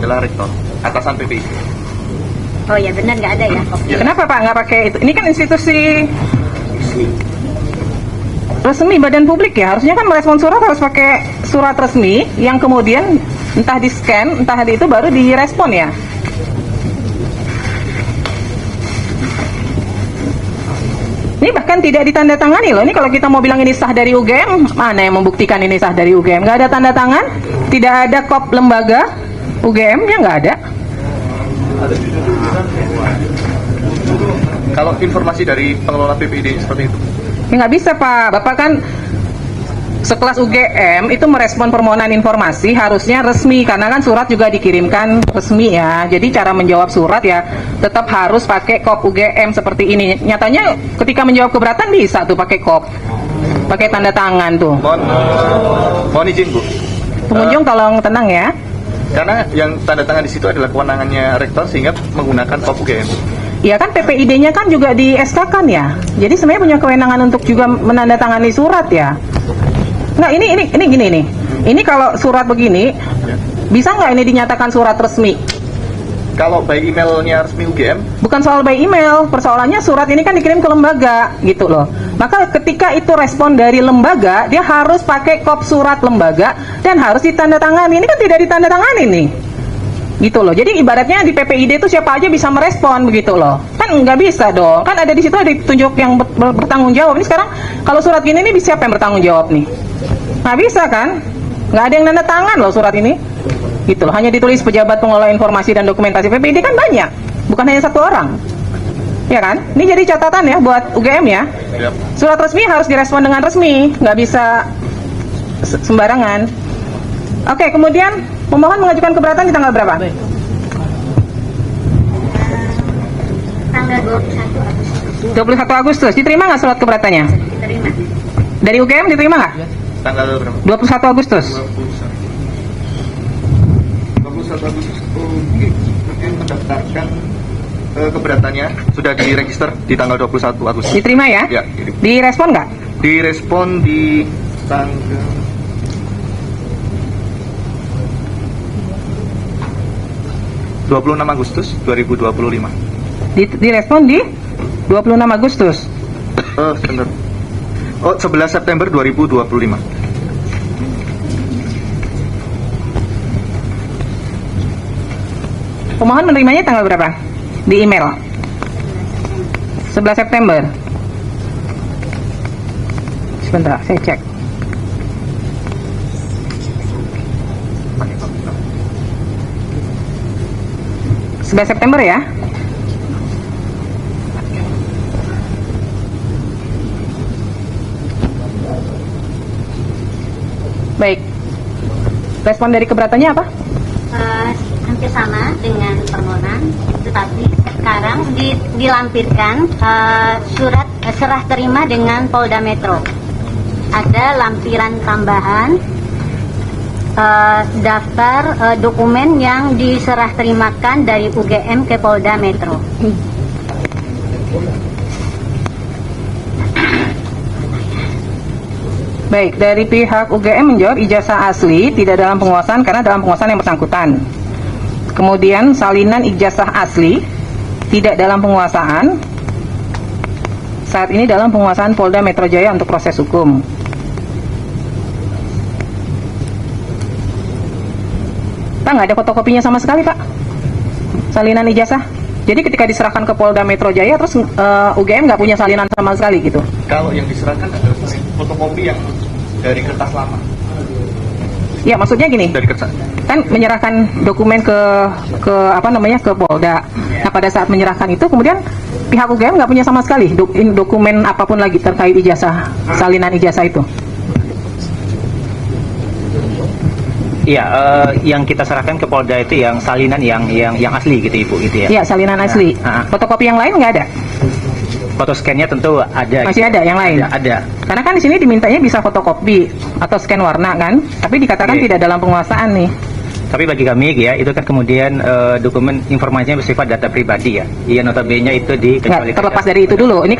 adalah rektor, atasan PPI. Oh ya benar, nggak ada ya. Ya. Kenapa Pak nggak pakai itu? Ini kan institusi resmi badan publik ya, harusnya kan merespon surat harus pakai surat resmi yang kemudian entah di scan, entah di itu baru direspon ya. Ini bahkan tidak ditandatangani loh. Ini kalau kita mau bilang ini sah dari UGM, mana yang membuktikan ini sah dari UGM? Nggak ada tanda tangan, tidak ada kop lembaga UGM, ya nggak ada. Kalau informasi dari pengelola PPID seperti itu? Ya nggak bisa Pak, Bapak kan sekelas UGM itu merespon permohonan informasi harusnya resmi, karena kan surat juga dikirimkan resmi ya. Jadi cara menjawab surat ya tetap harus pakai kop UGM seperti ini. Nyatanya ketika menjawab keberatan bisa tuh pakai kop, pakai tanda tangan tuh. Mohon izin Bu. Pengunjung tolong tenang ya. Karena yang tanda tangan di situ adalah kewenangannya rektor sehingga menggunakan kop UGM. Ya kan PPID-nya kan juga di SK kan ya. Jadi sebenarnya punya kewenangan untuk juga menandatangani surat ya. Nah ini gini nih. Ini kalau surat begini, bisa nggak ini dinyatakan surat resmi? Kalau by emailnya resmi UGM? Bukan soal by email, persoalannya surat ini kan dikirim ke lembaga gitu loh. Maka ketika itu respon dari lembaga, dia harus pakai kop surat lembaga dan harus ditandatangani. Ini kan tidak ditandatangani nih. Gitu loh. Jadi ibaratnya di PPID itu siapa aja bisa merespon begitu loh. Kan nggak bisa dong. Kan ada di situ ada ditunjuk yang bertanggung jawab. Ini sekarang kalau surat gini nih siapa yang bertanggung jawab nih? Nggak bisa kan? Nggak ada yang nanda tangan loh surat ini. Gitu loh. Hanya ditulis pejabat pengelola informasi dan dokumentasi PPID kan banyak. Bukan hanya satu orang. Ya kan? Ini jadi catatan ya buat UGM ya. Surat resmi harus direspon dengan resmi. Nggak bisa sembarangan. Oke, kemudian pemohon mengajukan keberatan di tanggal berapa? Tanggal 21 Agustus. 21 Agustus. Diterima nggak surat keberatannya? Diterima. Dari UGM diterima nggak? Tanggal berapa? 21 Agustus. 21 Agustus. Mungkin mendaftarkan keberatannya sudah diregister di tanggal 21 Agustus. Diterima ya? Ya. Direspon nggak? Direspon di tanggal 26 Agustus 2025. Direspon di 26 Agustus. Sebentar. 11 September 2025. Pemohon menerimanya tanggal berapa? Di email. 11 September. Sebentar, saya cek. September ya. Baik. Respon dari keberatannya apa? Hampir sama dengan permohonan, tetapi sekarang dilampirkan surat serah terima dengan Polda Metro. Ada lampiran tambahan daftar dokumen yang diserah terimakan dari UGM ke Polda Metro. Baik, dari pihak UGM menjawab ijazah asli tidak dalam penguasaan karena dalam penguasaan yang bersangkutan. Kemudian salinan ijazah asli tidak dalam penguasaan, saat ini dalam penguasaan Polda Metro Jaya untuk proses hukum. Pak, nggak ada fotokopinya sama sekali Pak, salinan ijazah. Jadi ketika diserahkan ke Polda Metro Jaya terus UGM nggak punya salinan sama sekali gitu. Kalau yang diserahkan adalah fotokopi yang dari kertas lama. Ya maksudnya gini, Dari kertas. kan menyerahkan dokumen ke Polda. Nah pada saat menyerahkan itu kemudian pihak UGM nggak punya sama sekali dokumen apapun lagi terkait ijazah, salinan ijazah itu. Iya, yang kita serahkan ke Polda itu yang salinan yang asli gitu Ibu gitu ya. Iya, salinan asli. Fotokopi yang lain nggak ada? Foto scan-nya tentu ada. Masih ada yang lain? Ada. Karena kan di sini dimintanya bisa fotokopi atau scan warna kan, tapi dikatakan tidak dalam penguasaan nih. Tapi bagi kami ya itu kan kemudian dokumen informasinya bersifat data pribadi ya. Iya notabene itu Nggak, terlepas dari itu dulu. Ini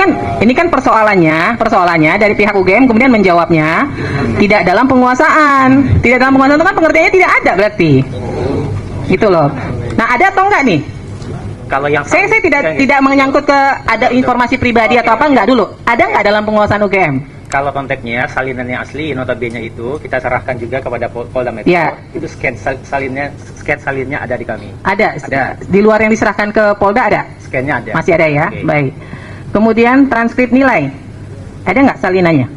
kan persoalannya dari pihak UGM kemudian menjawabnya tidak dalam penguasaan. Tidak dalam penguasaan itu kan pengertiannya tidak ada berarti. Gitu loh. Nah, ada atau enggak nih? Kalau yang Saya tidak menyangkut ke ada informasi pribadi atau apa, enggak dulu. Ada enggak dalam penguasaan UGM? kalau konteksnya salinan yang asli notabene itu kita serahkan juga kepada Polda Metro. Ya. Itu scan salinnya ada di kami. Ada. Ada. Di luar yang diserahkan ke Polda ada? Scannya ada. Masih ada ya? Oke. Baik. Kemudian transkrip nilai. Ada nggak salinannya?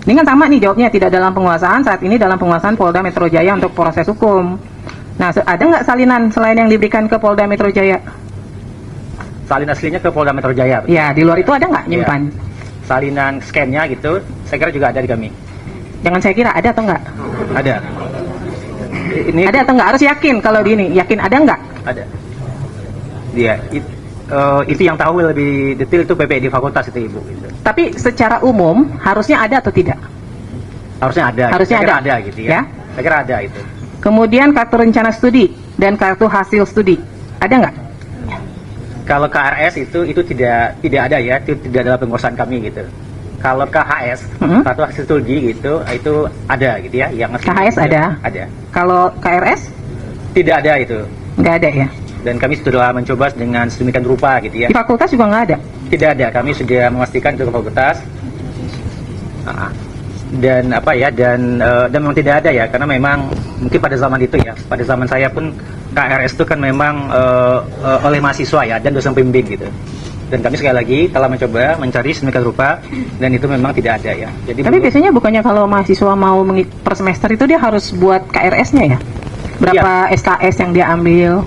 Ini kan sama nih jawabnya, tidak dalam penguasaan, saat ini dalam penguasaan Polda Metro Jaya untuk proses hukum. Nah, ada nggak salinan selain yang diberikan ke Polda Metro Jaya? Salin aslinya ke Polda Metro Jaya. Ya, di luar itu ada nggak nyimpan? Salinan scan-nya gitu, saya kira juga ada di kami. Jangan saya kira, ada atau nggak? Ada. Ini Ada atau nggak? Harus yakin kalau di ini. Yakin ada nggak? ada. Dia itu yang tahu lebih detail itu PPD fakultas itu Ibu. Gitu. Tapi secara umum harusnya ada atau tidak? Harusnya ada. Harusnya Saya kira ada. gitu Ya. ya. Saya kira ada itu. Kemudian kartu rencana studi dan kartu hasil studi, ada nggak? Kalau KRS itu tidak ada ya, itu tidak dalam penguasaan kami gitu. Kalau KHS, kartu hasil studi gitu, itu ada gitu ya. Yang KHS itu, ada? Ada. Kalau KRS? Tidak ada itu. Nggak ada ya? Dan kami sudah mencoba dengan sedemikian rupa gitu ya. Di fakultas juga nggak ada? Tidak ada, kami sudah memastikan itu ke fakultas. Dan apa ya, dan memang tidak ada ya, karena memang mungkin pada zaman itu ya, pada zaman saya pun KRS itu kan memang oleh mahasiswa ya, dan dosen pembimbing gitu. Dan kami sekali lagi telah mencoba mencari sedemikian rupa, dan itu memang tidak ada ya. Jadi Tapi biasanya bukannya kalau mahasiswa mau per semester itu dia harus buat KRS-nya ya? Berapa SKS yang dia ambil?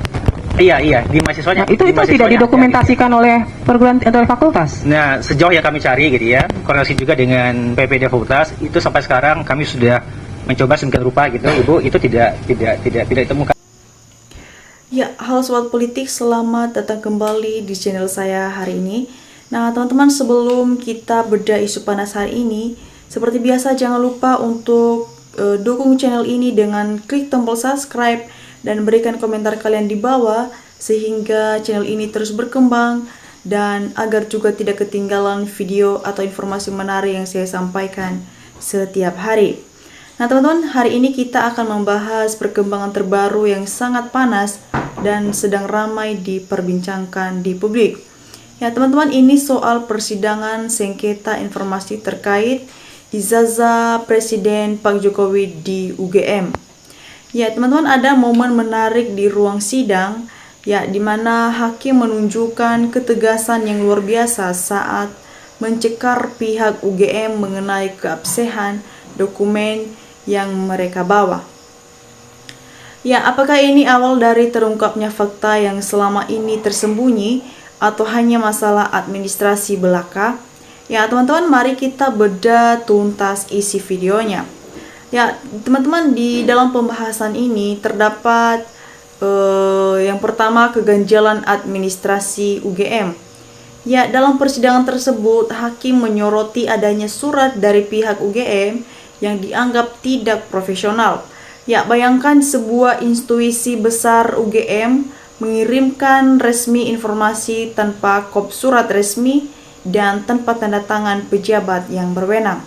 Iya, di mahasiswanya. Nah, itu di mahasiswanya tidak ada, didokumentasikan oleh perguruan atau oleh fakultas? Nah, sejauh yang kami cari gitu ya, koordinasi juga dengan PPD Fakultas, itu sampai sekarang kami sudah mencoba sedemikian rupa gitu, Ibu, itu tidak ditemukan. Ya, halo Sobat Politik, selamat datang kembali di channel saya hari ini. Nah, teman-teman, sebelum kita bedah isu panas hari ini, seperti biasa jangan lupa untuk dukung channel ini dengan klik tombol subscribe dan berikan komentar kalian di bawah sehingga channel ini terus berkembang dan agar juga tidak ketinggalan video atau informasi menarik yang saya sampaikan setiap hari. Nah teman-teman, hari ini kita akan membahas perkembangan terbaru yang sangat panas dan sedang ramai diperbincangkan di publik. Ya teman-teman, ini soal persidangan sengketa informasi terkait ijazah Presiden Pak Jokowi di UGM. Ya teman-teman, ada momen menarik di ruang sidang ya, di mana hakim menunjukkan ketegasan yang luar biasa saat mencekar pihak UGM mengenai keabsahan dokumen yang mereka bawa. Ya, apakah ini awal dari terungkapnya fakta yang selama ini tersembunyi atau hanya masalah administrasi belaka? Ya teman-teman, mari kita bedah tuntas isi videonya. Ya teman-teman, di dalam pembahasan ini terdapat yang pertama, keganjalan administrasi UGM. Ya, dalam persidangan tersebut hakim menyoroti adanya surat dari pihak UGM yang dianggap tidak profesional. Ya, bayangkan sebuah institusi besar UGM mengirimkan resmi informasi tanpa kop surat resmi dan tanpa tanda tangan pejabat yang berwenang.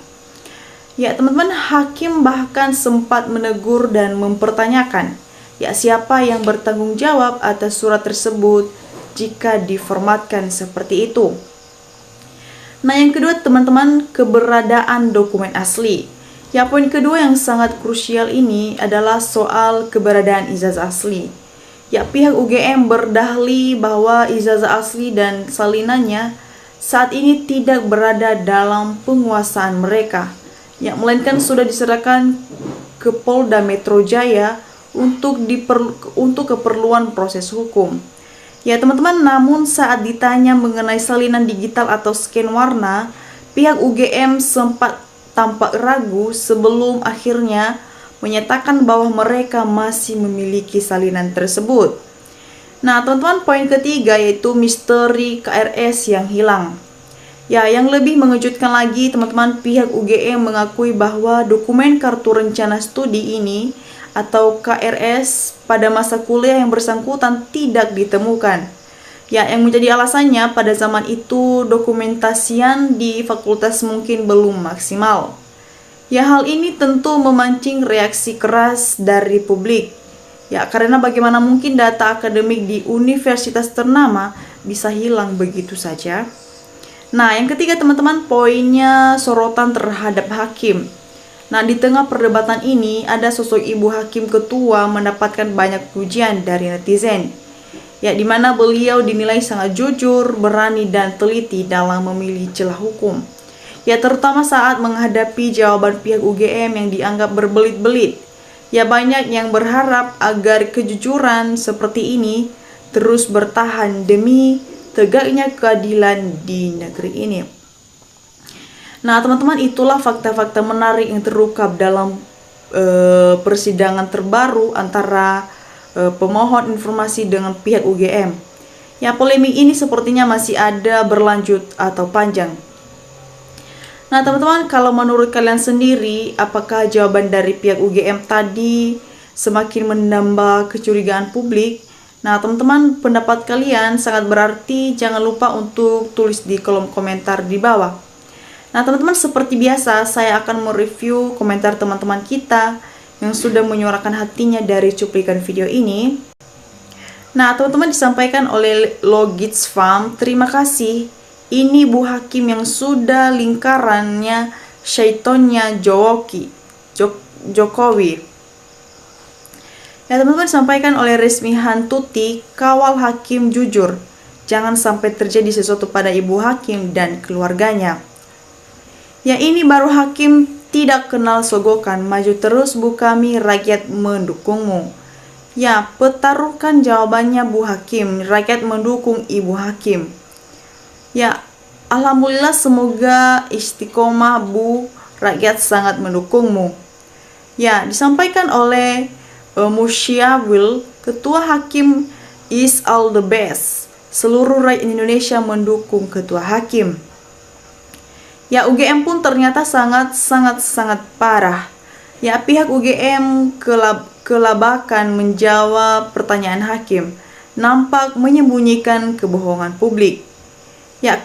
Ya teman-teman, hakim bahkan sempat menegur dan mempertanyakan ya siapa yang bertanggung jawab atas surat tersebut jika diformatkan seperti itu. Nah yang kedua teman-teman, keberadaan dokumen asli. Ya poin kedua yang sangat krusial ini adalah soal keberadaan ijazah asli. Ya pihak UGM berdahli bahwa ijazah asli dan salinannya saat ini tidak berada dalam penguasaan mereka, ya melainkan sudah diserahkan ke Polda Metro Jaya untuk keperluan proses hukum. Ya teman-teman, namun saat ditanya mengenai salinan digital atau scan warna, pihak UGM sempat tampak ragu sebelum akhirnya menyatakan bahwa mereka masih memiliki salinan tersebut. Nah teman-teman, poin ketiga yaitu misteri KRS yang hilang. Ya, yang lebih mengejutkan lagi teman-teman, pihak UGM mengakui bahwa dokumen kartu rencana studi ini atau KRS pada masa kuliah yang bersangkutan tidak ditemukan. Ya, yang menjadi alasannya pada zaman itu dokumentasian di fakultas mungkin belum maksimal. Ya, hal ini tentu memancing reaksi keras dari publik. Ya, karena bagaimana mungkin data akademik di universitas ternama bisa hilang begitu saja? Nah, yang ketiga teman-teman, poinnya sorotan terhadap hakim. Nah, di tengah perdebatan ini ada sosok ibu hakim ketua mendapatkan banyak pujian dari netizen. Ya, di mana beliau dinilai sangat jujur, berani dan teliti dalam memilih celah hukum. Ya, terutama saat menghadapi jawaban pihak UGM yang dianggap berbelit-belit. Ya, banyak yang berharap agar kejujuran seperti ini terus bertahan demi tegaknya keadilan di negeri ini. Nah, teman-teman, itulah fakta-fakta menarik yang terungkap dalam persidangan terbaru antara pemohon informasi dengan pihak UGM. Ya, polemik ini sepertinya masih ada berlanjut atau panjang. Nah, teman-teman, kalau menurut kalian sendiri, apakah jawaban dari pihak UGM tadi semakin menambah kecurigaan publik? Nah, teman-teman, pendapat kalian sangat berarti. Jangan lupa untuk tulis di kolom komentar di bawah. Nah, teman-teman, seperti biasa, saya akan mereview komentar teman-teman kita yang sudah menyuarakan hatinya dari cuplikan video ini. Nah, teman-teman, disampaikan oleh Logits Farm, terima kasih. Ini Bu Hakim yang sudah lingkarannya syaitonnya Jokowi. Ya, teman-teman, disampaikan oleh Resmi Hantuti, kawal hakim jujur. Jangan sampai terjadi sesuatu pada Ibu Hakim dan keluarganya. Ya, ini baru hakim tidak kenal sogokan. Maju terus Bu, kami rakyat mendukungmu. Ya, pertaruhkan jawabannya Bu Hakim. Rakyat mendukung Ibu Hakim. Ya, alhamdulillah, semoga istiqomah Bu, rakyat sangat mendukungmu. Ya, disampaikan oleh Musyawil, Ketua Hakim is all the best. Seluruh rakyat Indonesia mendukung Ketua Hakim. Ya, UGM pun ternyata sangat parah. Ya, pihak UGM kelabakan menjawab pertanyaan hakim. Nampak menyembunyikan kebohongan publik. Ya,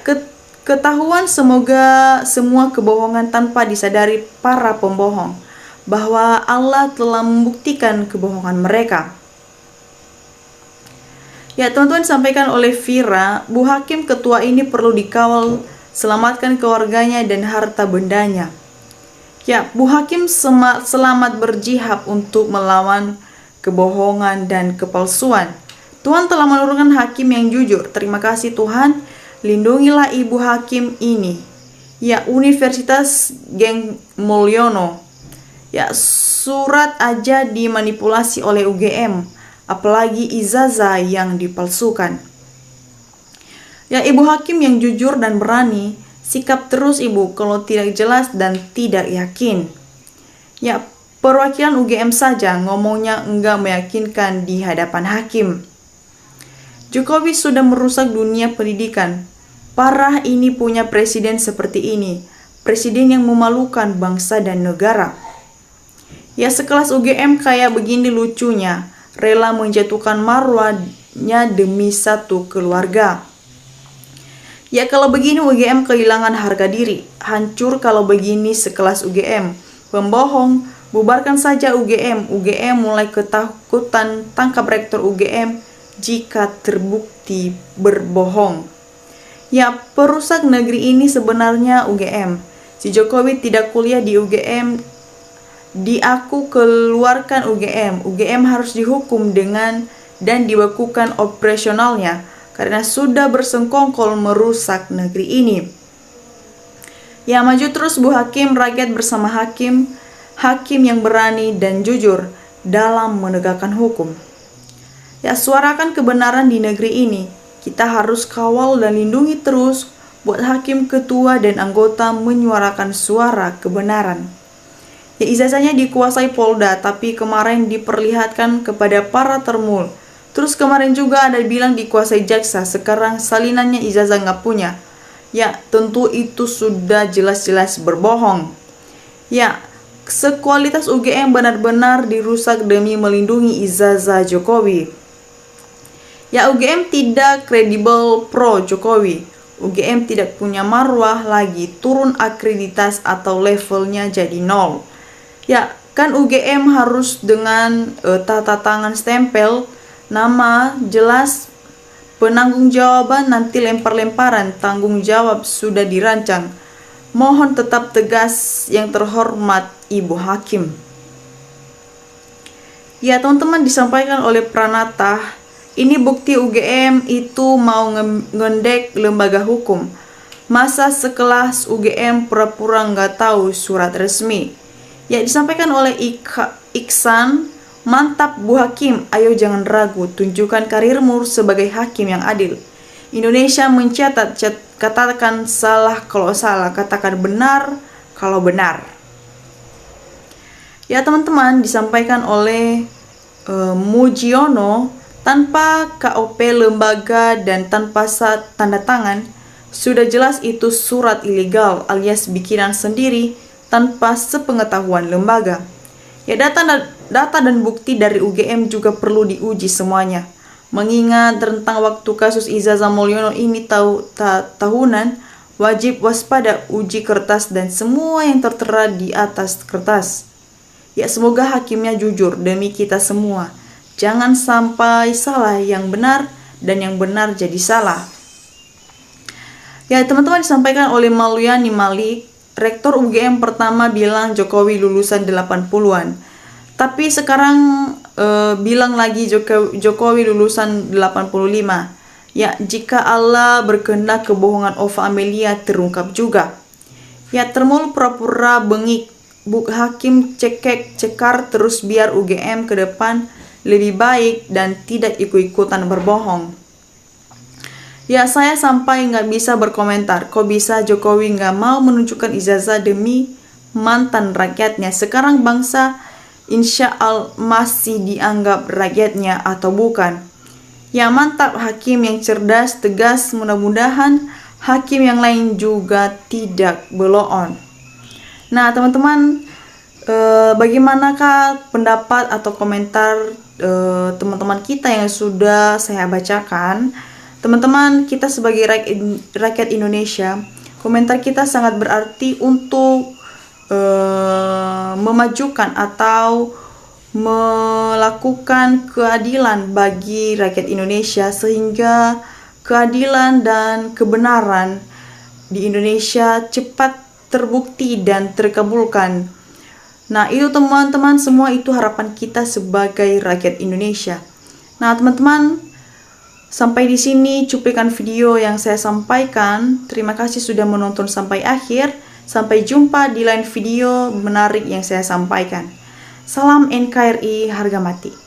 ketahuan semoga semua kebohongan tanpa disadari para pembohong, bahwa Allah telah membuktikan kebohongan mereka. Ya, teman-teman, disampaikan oleh Vira, Bu Hakim ketua ini perlu dikawal, selamatkan keluarganya dan harta bendanya. Ya, Bu Hakim selamat berjihad untuk melawan kebohongan dan kepalsuan. Tuhan telah menurunkan hakim yang jujur. Terima kasih Tuhan. Lindungilah Ibu Hakim ini. Ya, Universitas Geng Mulyono. Ya, surat aja dimanipulasi oleh UGM, apalagi ijazah yang dipalsukan. Ya, Ibu Hakim yang jujur dan berani, sikap terus Ibu kalau tidak jelas dan tidak yakin. Ya, perwakilan UGM saja ngomongnya enggak meyakinkan di hadapan hakim. Jokowi sudah merusak dunia pendidikan. Parah ini punya presiden seperti ini. Presiden yang memalukan bangsa dan negara. Ya, sekelas UGM kayak begini lucunya. Rela menjatuhkan marwahnya demi satu keluarga. Ya, kalau begini UGM kehilangan harga diri. Hancur kalau begini sekelas UGM. Pembohong, bubarkan saja UGM. UGM mulai ketakutan tangkap rektor UGM jika terbukti berbohong. Ya, perusak negeri ini sebenarnya UGM. Si Jokowi tidak kuliah di UGM, diaku keluarkan UGM. UGM harus dihukum dan dibekukan operasionalnya karena sudah bersengkongkol merusak negeri ini. Ya, maju terus Bu Hakim, rakyat bersama hakim, hakim yang berani dan jujur dalam menegakkan hukum. Ya, suarakan kebenaran di negeri ini. Kita harus kawal dan lindungi terus buat hakim, ketua, dan anggota menyuarakan suara kebenaran. Ya, ijazahnya dikuasai Polda, tapi kemarin diperlihatkan kepada para termul. Terus kemarin juga ada bilang dikuasai jaksa, sekarang salinannya ijazah nggak punya. Ya, tentu itu sudah jelas-jelas berbohong. Ya, sekualitas UGM benar-benar dirusak demi melindungi ijazah Jokowi. Ya, UGM tidak kredibel pro Jokowi. UGM tidak punya marwah lagi, turun akreditas atau levelnya jadi 0. Ya, kan UGM harus dengan tata tangan stempel, nama jelas, penanggung jawaban nanti lempar-lemparan, tanggung jawab sudah dirancang. Mohon tetap tegas yang terhormat Ibu Hakim. Ya teman-teman, disampaikan oleh Pranata, ini bukti UGM itu mau ngendek lembaga hukum. Masa sekelas UGM pura-pura nggak tahu surat resmi. Ya disampaikan oleh Iksan, mantap Bu Hakim, ayo jangan ragu, tunjukkan karirmu sebagai hakim yang adil. Indonesia mencatat, katakan salah kalau salah, katakan benar kalau benar. Ya teman-teman, disampaikan oleh Mujiono, tanpa KOP lembaga dan tanpa tanda tangan, sudah jelas itu surat ilegal alias bikinan sendiri tanpa sepengetahuan lembaga. Ya data dan bukti dari UGM juga perlu diuji semuanya. Mengingat rentang waktu kasus Ijazah Mulyono ini tahunan, wajib waspada uji kertas dan semua yang tertera di atas kertas. Ya semoga hakimnya jujur demi kita semua. Jangan sampai salah yang benar dan yang benar jadi salah. Ya teman-teman, disampaikan oleh Mauluyani Malik, Rektor UGM pertama bilang Jokowi lulusan 80-an. Tapi sekarang bilang lagi Jokowi lulusan 85. Ya jika Allah berkehendak kebohongan Ova Amelia terungkap juga. Ya termul pura-pura bengik. Bu Hakim cekar terus biar UGM ke depan lebih baik dan tidak ikut-ikutan berbohong. Ya saya sampai nggak bisa berkomentar, kok bisa Jokowi nggak mau menunjukkan ijazah demi mantan rakyatnya. Sekarang bangsa insya Allah masih dianggap rakyatnya atau bukan. Ya mantap hakim yang cerdas, tegas, mudah-mudahan hakim yang lain juga tidak blow on. Nah teman-teman, bagaimanakah pendapat atau komentar teman-teman kita yang sudah saya bacakan? Teman-teman kita sebagai rakyat Indonesia, komentar kita sangat berarti untuk memajukan atau melakukan keadilan bagi rakyat Indonesia, sehingga keadilan dan kebenaran di Indonesia cepat terbukti dan terkabulkan. Nah itu teman-teman, semua itu harapan kita sebagai rakyat Indonesia. Nah teman-teman, sampai di sini cuplikan video yang saya sampaikan. Terima kasih sudah menonton sampai akhir. Sampai jumpa di lain video menarik yang saya sampaikan. Salam NKRI harga mati.